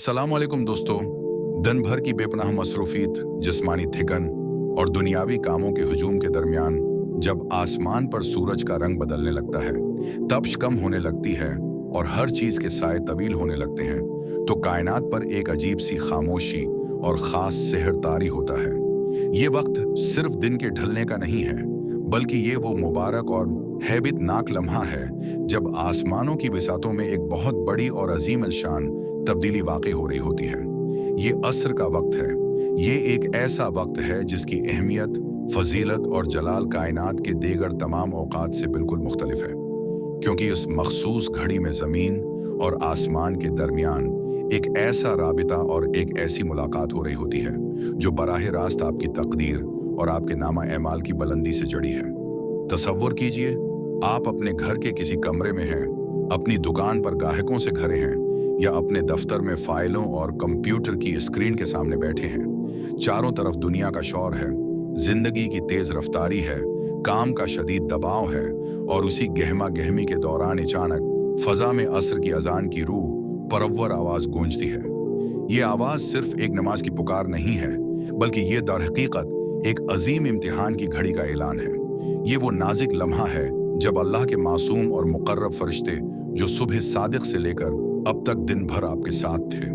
अस्सलामुअलैकुम दोस्तों। दिन भर की बेपनाह मसरूफियत, जिस्मानी थिकन और दुनियावी कामों के हुजूम के दरमियान जब आसमान पर सूरज का रंग बदलने लगता है, तपश कम होने लगती है और हर चीज के साए तवील होने लगते हैं, तो कायनात पर एक अजीब सी खामोशी और खास सेहर तारी होता है। ये वक्त सिर्फ दिन के ढलने का नहीं है, बल्कि ये वो मुबारक और हैबतनाक लम्हा है जब आसमानों की विसातों में एक बहुत बड़ी और अजीम अलशान तब्दीली वाक़ई हो रही होती है। ये असर का वक्त है। ये एक ऐसा वक्त है जिसकी अहमियत, फजीलत और जलाल कायनात के दीगर तमाम औकात से बिल्कुल मुख्तलिफ है, क्योंकि इस मखसूस घड़ी में ज़मीन और आसमान के दरमियान एक ऐसा राबिता और एक ऐसी मुलाकात हो रही होती है जो बराह रास्त आपकी तकदीर और आपके नामा एमाल की बुलंदी से जड़ी है। तसव्वुर कीजिए, आप अपने घर के किसी कमरे में हैं, अपनी दुकान पर ग्राहकों से घरे हैं, या अपने दफ्तर में फाइलों और कंप्यूटर की स्क्रीन के सामने बैठे हैं। चारों तरफ दुनिया का शोर है, जिंदगी की तेज रफ्तारी है, काम का शदीद दबाव है, और उसी गहमा गहमी के दौरान अचानक फजा में असर की अजान की रूह परव्वर आवाज गूंजती है। ये आवाज सिर्फ एक नमाज की पुकार नहीं है, बल्कि ये दरहकीकत एक अजीम इम्तिहान की घड़ी का ऐलान है। ये वो नाजिक लम्हा है जब अल्लाह के मासूम और मुकर्रब फरिश्ते, जो सुबह सादिक से लेकर अब तक दिन भर आपके साथ थे,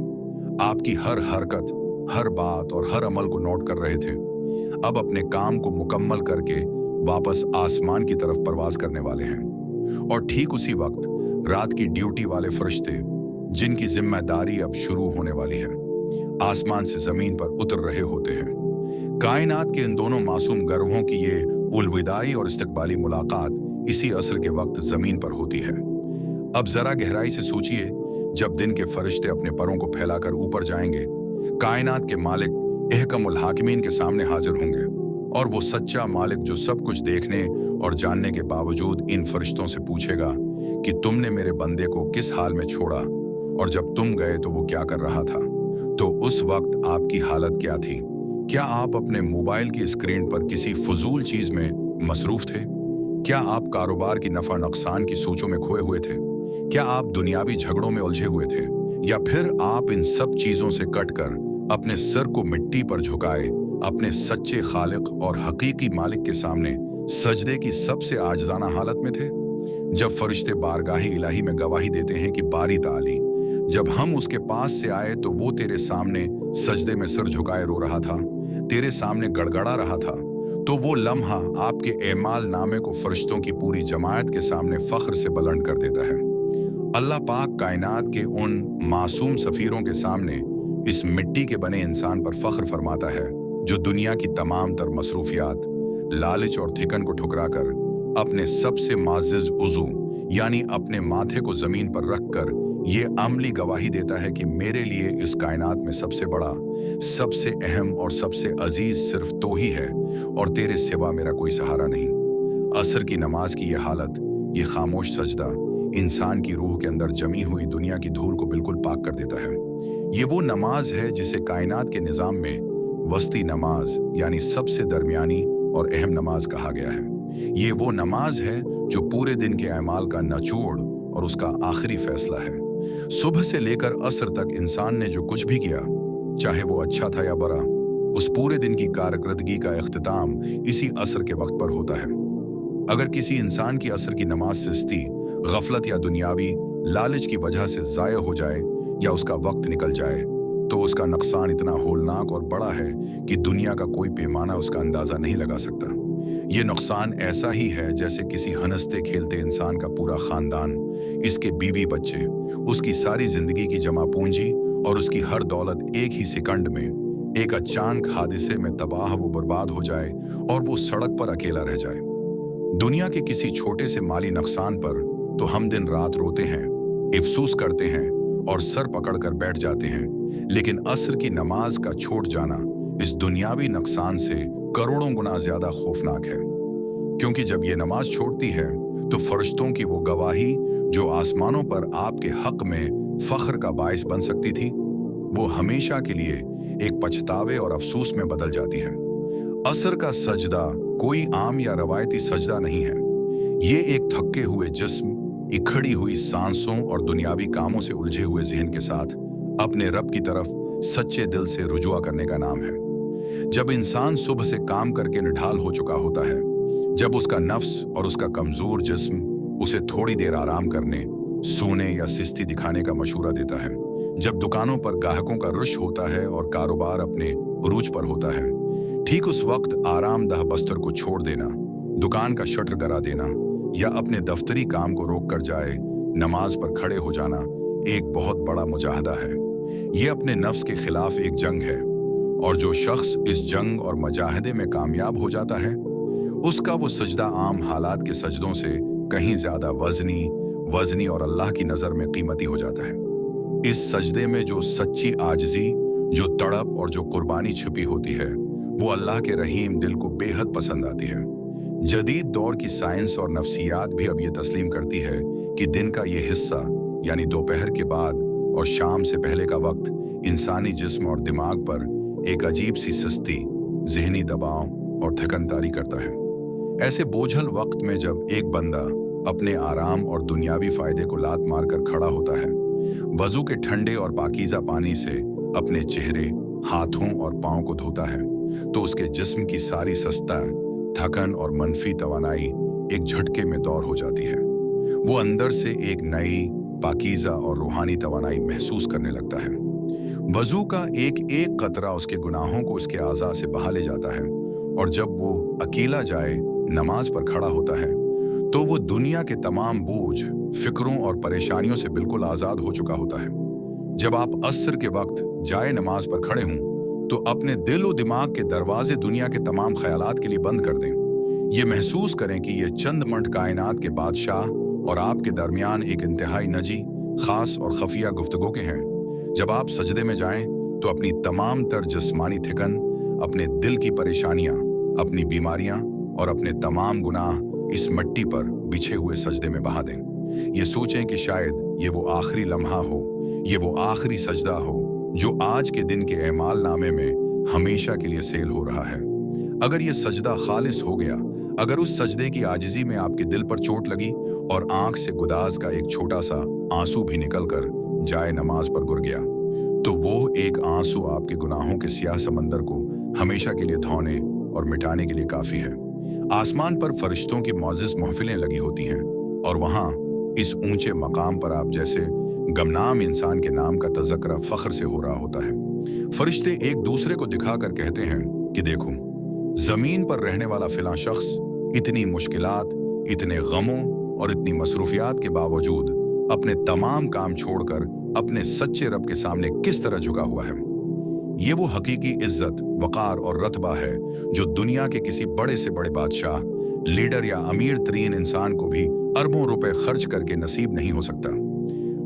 आपकी हर हरकत, हर बात और हर अमल को नोट कर रहे थे, अब अपने काम को मुकम्मल करके वापस आसमान की तरफ परवाज करने वाले हैं। और ठीक उसी वक्त रात की ड्यूटी वाले फरिश्ते, जिनकी जिम्मेदारी अब शुरू होने वाली है, आसमान से जमीन पर उतर रहे होते हैं। कायनात के इन दोनों मासूम गर्वों की ये उलविदाई और इस्तकबाली मुलाकात इसी असर के वक्त जमीन पर होती है। अब जरा गहराई से सोचिए, जब दिन के फरिश्ते अपने परों को फैलाकर ऊपर जाएंगे, कायनात के मालिक एहकमुल हाकिमीन के सामने हाजिर होंगे, और वो सच्चा मालिक जो सब कुछ देखने और जानने के बावजूद इन फरिश्तों से पूछेगा कि तुमने मेरे बंदे को किस हाल में छोड़ा, और जब तुम गए तो वो क्या कर रहा था। तो उस वक्त आपकी हालत क्या थी? क्या आप अपने मोबाइल की स्क्रीन पर किसी फजूल चीज में मसरूफ थे? क्या आप कारोबार की नफा नुकसान की सोचों में खोए हुए थे? क्या आप दुनियावी झगड़ों में उलझे हुए थे? या फिर आप इन सब चीजों से कटकर अपने सर को मिट्टी पर झुकाए अपने सच्चे खालिक और हकीकी मालिक के सामने सजदे की सबसे आजिज़ाना हालत में थे? जब फरिश्ते बारगाही इलाही में गवाही देते हैं कि बारी ताली, जब हम उसके पास से आए तो वो तेरे सामने सजदे में सर झुकाए रो रहा था, तेरे सामने गड़गड़ा रहा था, तो वो लम्हा आपके एमाल नामे को फरिश्तों की पूरी जमायत के सामने फख्र से बुलंद कर देता है। अल्लाह पाक कायनात के उन मासूम सफीरों के सामने इस मिट्टी के बने इंसान पर फख्र फरमाता है, जो दुनिया की तमाम तर मसरूफियात, लालच और थिकन को ठुकराकर अपने सबसे माजिज उज़ू यानी अपने माथे को जमीन पर रखकर ये अमली गवाही देता है कि मेरे लिए इस कायनात में सबसे बड़ा, सबसे अहम और सबसे अजीज सिर्फ तो ही है, और तेरे सिवा मेरा कोई सहारा नहीं। असर की नमाज की ये हालत, ये खामोश सजदा इंसान की रूह के अंदर जमी हुई दुनिया की धूल को बिल्कुल पाक कर देता है। ये वो नमाज है जिसे कायनात के निज़ाम में वस्ती नमाज यानी सबसे दरमियानी और अहम नमाज कहा गया है। ये वो नमाज है जो पूरे दिन के अमाल का निचोड़ और उसका आखिरी फैसला है। सुबह से लेकर असर तक इंसान ने जो कुछ भी किया, चाहे वो अच्छा था या बुरा, उस पूरे दिन की कारकर्दगी का इख्तिताम इसी असर के वक्त पर होता है। अगर किसी इंसान की असर की नमाज सुस्ती, गफलत या दुनियावी लालच की वजह से ज़ाया हो जाए या उसका वक्त निकल जाए, तो उसका नुकसान इतना होलनाक और बड़ा है कि दुनिया का कोई पैमाना उसका अंदाज़ा नहीं लगा सकता। ये नुकसान ऐसा ही है जैसे किसी हंसते खेलते इंसान का पूरा खानदान, इसके बीवी बच्चे, उसकी सारी जिंदगी की जमा पूंजी और उसकी हर दौलत एक ही सेकंड में एक अचानक हादसे में तबाह व बर्बाद हो जाए और वो सड़क पर अकेला रह जाए। दुनिया के किसी छोटे से माली नुकसान पर तो हम दिन रात रोते हैं, अफसोस करते हैं और सर पकड़कर बैठ जाते हैं, लेकिन असर की नमाज का छोड़ जाना इस दुनियावी नुकसान से करोड़ों गुना ज्यादा खौफनाक है। क्योंकि जब ये नमाज छोड़ती है तो फरिश्तों की वो गवाही जो आसमानों पर आपके हक में फख्र का बाइस बन सकती थी, वो हमेशा के लिए एक पछतावे और अफसोस में बदल जाती है। असर का सजदा कोई आम या रवायती सजदा नहीं है। ये एक थके हुए जिस्म, इखड़ी हुई सांसों और दुनियावी कामों से उलझे हुए जहन के साथ अपने रब की तरफ सच्चे दिल से रुजुआ करने का नाम है। जब इंसान सुबह से काम करके निढाल हो चुका होता है, जब उसका नफ्स और उसका कमजोर जिस्म उसे थोड़ी देर आराम करने, सोने या सुस्ती दिखाने का मशवरा देता है, जब दुकानों पर ग्राहकों का रुश होता है और कारोबार अपने उरूज पर होता है, ठीक उस वक्त आरामदह बस्तर को छोड़ देना, दुकान का शटर गिरा देना या अपने दफ्तरी काम को रोक कर जाए नमाज पर खड़े हो जाना एक बहुत बड़ा मुजाहदा है। ये अपने नफ्स के खिलाफ एक जंग है, और जो शख्स इस जंग और मुजाहदे में कामयाब हो जाता है, उसका वो सजदा आम हालात के सजदों से कहीं ज्यादा वजनी और अल्लाह की नजर में कीमती हो जाता है। इस सजदे में जो सच्ची आजिज़ी, जो तड़प और जो कुर्बानी छिपी होती है, वो अल्लाह के रहीम दिल को बेहद पसंद आती है। जदीद दौर की साइंस और नफ्सियात भी अब ये तस्लीम करती है कि दिन का ये हिस्सा, यानी दोपहर के बाद और शाम से पहले का वक्त, इंसानी जिस्म और दिमाग पर एक अजीब सी सुस्ती, जहनी दबाव और थकनतारी करता है। ऐसे बोझल वक्त में जब एक बंदा अपने आराम और दुनियावी फायदे को लात मारकर खड़ा होता है, वजू के ठंडे और पाकीज़ा पानी से अपने चेहरे, हाथों और पांव को धोता है, तो उसके जिस्म की सारी सस्ता, थकन और मनफी तवानाई एक झटके में दौर हो जाती है। वो अंदर से एक नई, पाकीज़ा और रूहानी तवानाई महसूस करने लगता है। वजू का एक एक कतरा उसके गुनाहों को उसके आज़ा से बहा ले जाता है, और जब वो अकेला जाए नमाज पर खड़ा होता है, तो वो दुनिया के तमाम बोझ, फिक्रों और परेशानियों से बिल्कुल आज़ाद हो चुका होता है। जब आप अस्र के वक्त जाए नमाज पर खड़े हों, तो अपने दिल और दिमाग के दरवाजे दुनिया के तमाम ख्यालात के लिए बंद कर दें। ये महसूस करें कि ये चंद मिनट कायनात के बादशाह और आपके दरमियान एक इंतहाई नजी, खास और खफिया गुफ्तगू के हैं। जब आप सजदे में जाएं, तो अपनी तमाम तर जिस्मानी थकन, अपने दिल की परेशानियां, अपनी बीमारियां और अपने तमाम गुनाह इस मिट्टी पर बिछे हुए सजदे में बहा दें। ये सोचें कि शायद ये वो आखिरी लम्हा हो, ये वो आखिरी सजदा हो जो आज के दिन के एमाल नामे में हमेशा के लिए सेल हो रहा है। अगर ये सजदा खालिस हो गया, अगर उस सजदे की आजिज़ी में आपके दिल पर चोट लगी और आंख से गुदाज का एक छोटा सा आंसू भी निकलकर जाए नमाज पर गिर गया, तो वो एक आंसू आपके गुनाहों के सियाह समंदर को हमेशा के लिए धोने और मिटाने के लिए काफी है। आसमान पर फरिश्तों की मौजिज़ महफिलें लगी होती हैं, और वहाँ इस ऊंचे मकाम पर आप जैसे गमनाम इंसान के नाम का तज़किरा फख्र से हो रहा होता है। फरिश्ते एक दूसरे को दिखाकर कहते हैं कि देखो, जमीन पर रहने वाला फिलां शख्स इतनी मुश्किलात, इतने गमों और इतनी मसरूफियात के बावजूद अपने तमाम काम छोड़कर अपने सच्चे रब के सामने किस तरह झुका हुआ है। ये वो हकीकी इज्जत, वकार और रतबा है जो दुनिया के किसी बड़े से बड़े बादशाह, लीडर या अमीर तरीन इंसान को भी अरबों रुपए खर्च करके नसीब नहीं हो सकता।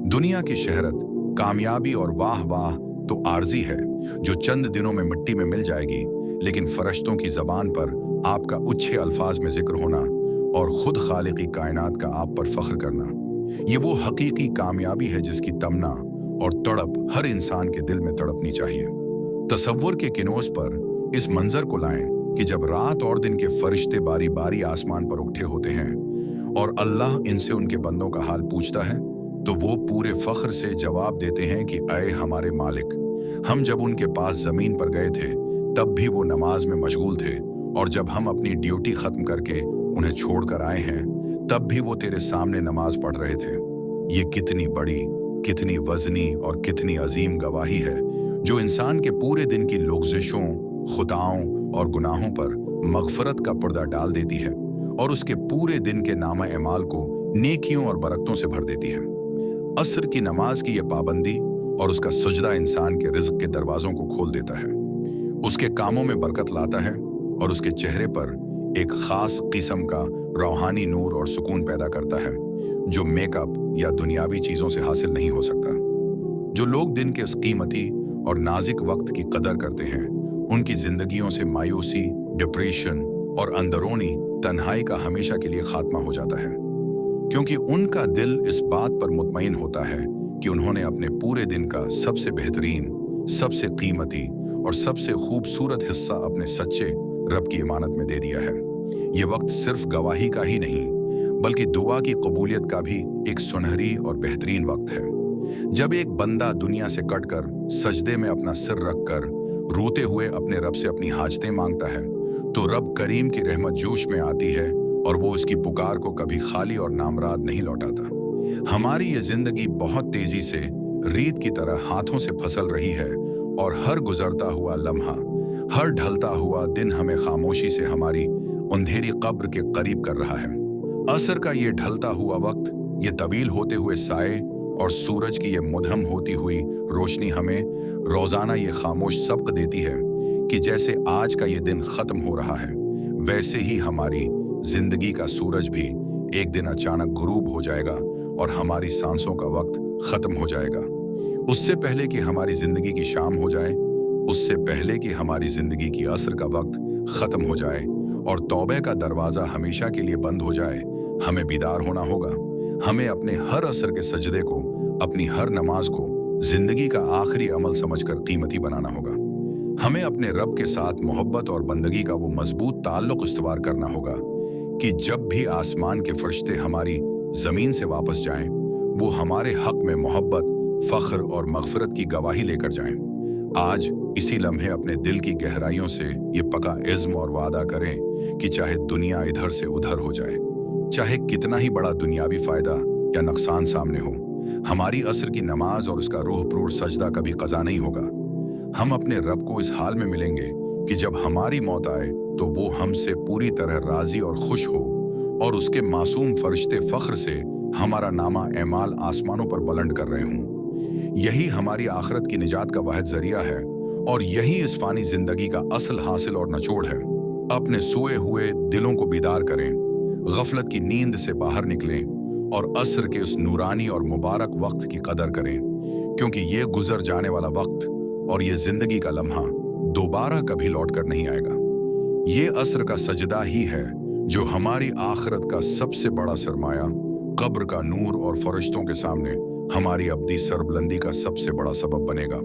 दुनिया की शहरत, कामयाबी और वाह वाह तो आर्जी है जो चंद दिनों में मिट्टी में मिल जाएगी, लेकिन फरिश्तों की जबान पर आपका अच्छे अल्फाज में जिक्र होना और खुद खालिकी कायनात का आप पर फख्र करना, ये वो हकीकी कामयाबी है जिसकी तमन्ना और तड़प हर इंसान के दिल में तड़पनी चाहिए। तसव्वुर के किनोस पर इस मंजर को लाएं कि जब रात और दिन के फरिश्ते बारी बारी आसमान पर उठे होते हैं और अल्लाह इनसे उनके बंदों का हाल पूछता है, तो वो पूरे फख्र से जवाब देते हैं कि ऐ हमारे मालिक, हम जब उनके पास जमीन पर गए थे तब भी वो नमाज में मशगूल थे, और जब हम अपनी ड्यूटी खत्म करके उन्हें छोड़कर आए हैं तब भी वो तेरे सामने नमाज पढ़ रहे थे। ये कितनी बड़ी, कितनी वजनी और कितनी अजीम गवाही है जो इंसान के पूरे दिन की लग़ज़िशों, खुताओं और गुनाहों पर मग़फ़रत का पर्दा डाल देती है और उसके पूरे दिन के नामा एमाल को नेकियों और बरकतों से भर देती है। असर की नमाज की यह पाबंदी और उसका सजदा इंसान के रिज़्क़ के दरवाज़ों को खोल देता है, उसके कामों में बरकत लाता है और उसके चेहरे पर एक ख़ास किस्म का रूहानी नूर और सुकून पैदा करता है जो मेकअप या दुनियावी चीज़ों से हासिल नहीं हो सकता। जो लोग दिन के इस कीमती और नाजिक वक्त की कदर करते हैं, उनकी जिंदगियों से मायूसी, डिप्रेशन और अंदरूनी तन्हाई का हमेशा के लिए खात्मा हो जाता है, क्योंकि उनका दिल इस बात पर मुतमईन होता है कि उन्होंने अपने पूरे दिन का सबसे बेहतरीन, सबसे कीमती और सबसे खूबसूरत हिस्सा अपने सच्चे रब की इमानत में दे दिया है। ये वक्त सिर्फ गवाही का ही नहीं, बल्कि दुआ की कबूलियत का भी एक सुनहरी और बेहतरीन वक्त है। जब एक बंदा दुनिया से कटकर सजदे में अपना सिर रखकर रोते हुए अपने रब से अपनी हाजतें मांगता है, तो रब करीम की रहमत जोश में आती है और वो उसकी पुकार को कभी खाली और नामराद नहीं लौटाता। हमारी ये जिंदगी बहुत तेजी से रेत की तरह हाथों से फिसल रही है और हर गुजरता हुआ लम्हा, हर ढलता हुआ दिन हमें खामोशी से हमारी अंधेरी कब्र के करीब कर रहा है। असर का ये ढलता हुआ वक्त, ये तवील होते हुए साए और सूरज की ये मुधम होती हुई रोशनी हमें रोजाना ये खामोश सबक देती है कि जैसे आज का ये दिन खत्म हो रहा है, वैसे ही हमारी जिंदगी का सूरज भी एक दिन अचानक गुरूब हो जाएगा और हमारी सांसों का वक्त खत्म हो जाएगा। उससे पहले कि हमारी जिंदगी की शाम हो जाए, उससे पहले कि हमारी जिंदगी की असर का वक्त खत्म हो जाए और तौबे का दरवाजा हमेशा के लिए बंद हो जाए, हमें बीदार होना होगा। हमें अपने हर असर के सजदे को, अपनी हर नमाज को जिंदगी का आखिरी अमल समझकर कीमती बनाना होगा। हमें अपने रब के साथ मोहब्बत और बंदगी का वो मजबूत ताल्लुक इस्तवार करना होगा कि जब भी आसमान के फरिश्ते हमारी जमीन से वापस जाएं, वो हमारे हक में मोहब्बत, फख्र और मगफरत की गवाही लेकर जाएं। आज इसी लम्हे अपने दिल की गहराइयों से ये पका इज़्म और वादा करें कि चाहे दुनिया इधर से उधर हो जाए, चाहे कितना ही बड़ा दुनियावी फायदा या नुकसान सामने हो, हमारी असर की नमाज और उसका रूह प्रूर सजदा कभी कज़ा नहीं होगा। हम अपने रब को इस हाल में मिलेंगे कि जब हमारी मौत आए तो वो हमसे पूरी तरह राजी और खुश हो और उसके मासूम फरिश्ते फख्र से हमारा नामा एमाल आसमानों पर बुलंद कर रहे हों। यही हमारी आखिरत की निजात का वाहिद जरिया है और यही इस फानी जिंदगी का असल हासिल और निचोड़ है। अपने सोए हुए दिलों को बीदार करें, गफलत की नींद से बाहर निकलें और असर के उस नूरानी और मुबारक वक्त की कदर करें, क्योंकि ये गुजर जाने वाला वक्त और ये जिंदगी का लम्हा दोबारा कभी लौट कर नहीं आएगा। ये असर का सजदा ही है जो हमारी आखिरत का सबसे बड़ा सरमाया, कब्र का नूर और फरिश्तों के सामने हमारी अब्दी सरबुलंदी का सबसे बड़ा सबब बनेगा।